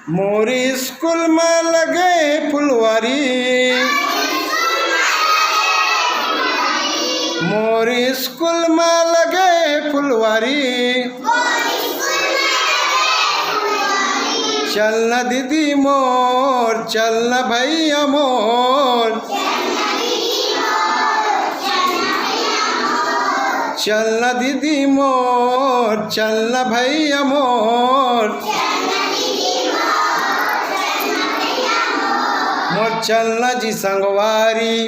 मोरी school में लगे फुलवारी, मोरी school में लगे फुलवारी। चलना दीदी मोर, चलना भैया मोर, चलना दीदी मोर, चलना भैया मोर, मोर चलना जी संगवारी,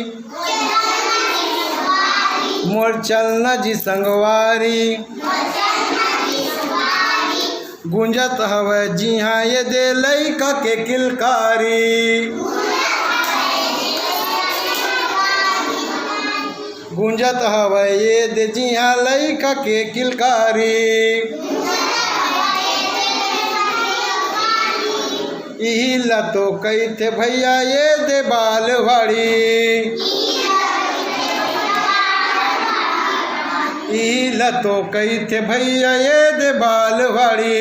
मोर चलना जी संगवारी। गुंजत हवे जी हाँ ये दे लइका के किलकारी, गुंजत हवे ये दे जी हाँ लइका के किलकारी। यही लतो कही थे भैया ये दे बालवाड़ी, यही लतो कही थे भैया ये दे बालवाड़ी।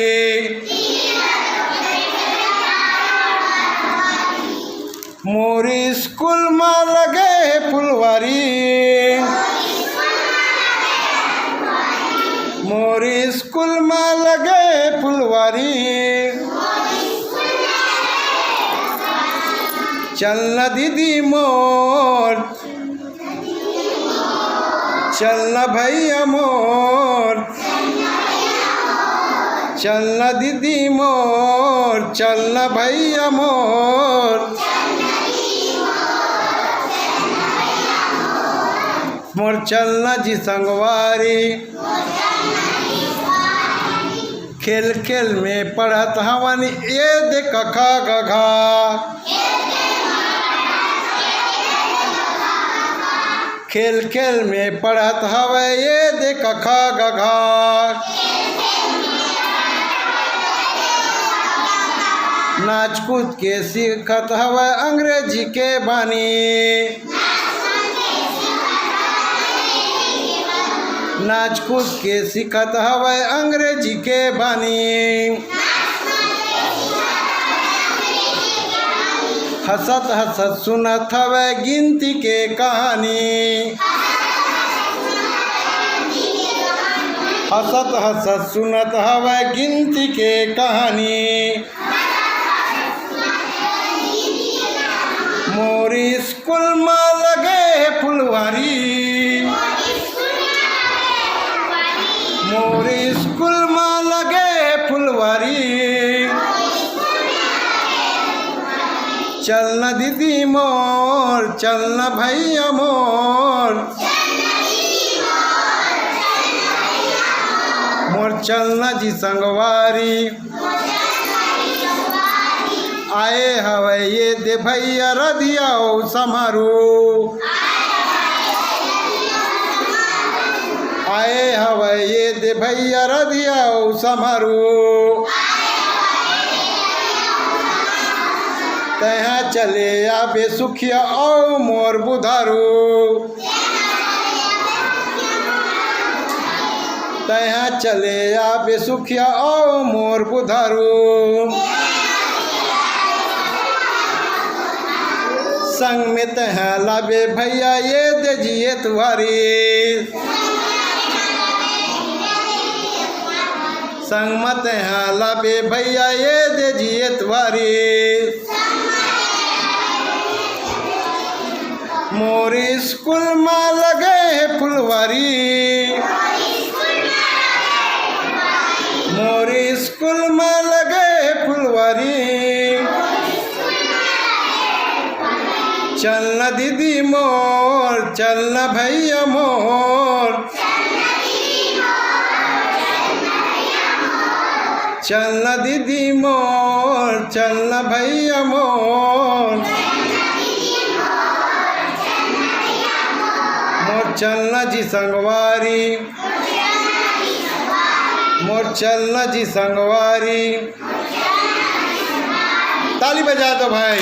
मोरी स्कूल में लगे फुलवारी, मोरी स्कूल में लगे फुलवारी। चलना दीदी मोर, चलना भैया मोर, चलना दीदी मोर, चलना भैया मोर। मोर चलना जी संगवारी। खेल खेल में पढ़त हवन ये दे कखा गघा, खेल खेल में पढ़त हवे ये दे कखा गघा। नाच कूद के सीखत हवे अंग्रेजी के बानी, नाच कूद के सीखत हवे अंग्रेजी के बानी। हसत हसत सुनत हवे गिनती के कहानी, हसत हसत सुनत हवे गिनती के कहानी। मोरी स्कूल में लगे फुलवारी, मोरी स्कूल में लगे फुलवारी। चलना दीदी मोर, चलना भैया मोर, मोर चलना जी संगवारी। आए हवे ये दे भैया रधिया समारू, आए हवे ये दे भैया रधिया समारू। तहाँ चले आबे सुखिया ओ मोर बुधारू, तहाँ चले आबे सुखिया ओ मोर बुधारू। संग में तहाँ लाबे भैया ये दे जिए तुम्हारी, संग में तहाँ लाबे भैया ये दे जिए तुम्हारी। मोरी स्कूल में लगे फुलवारी, मोरी स्कूल में लगे फुलवारी। चलना दीदी मोर, चलना भैया मोर, चलना दीदी मोर, चलना भैया मोर, मोर चलना जी संगवारी, मोर चलना जी संगवारी। ताली बजा दो भाई।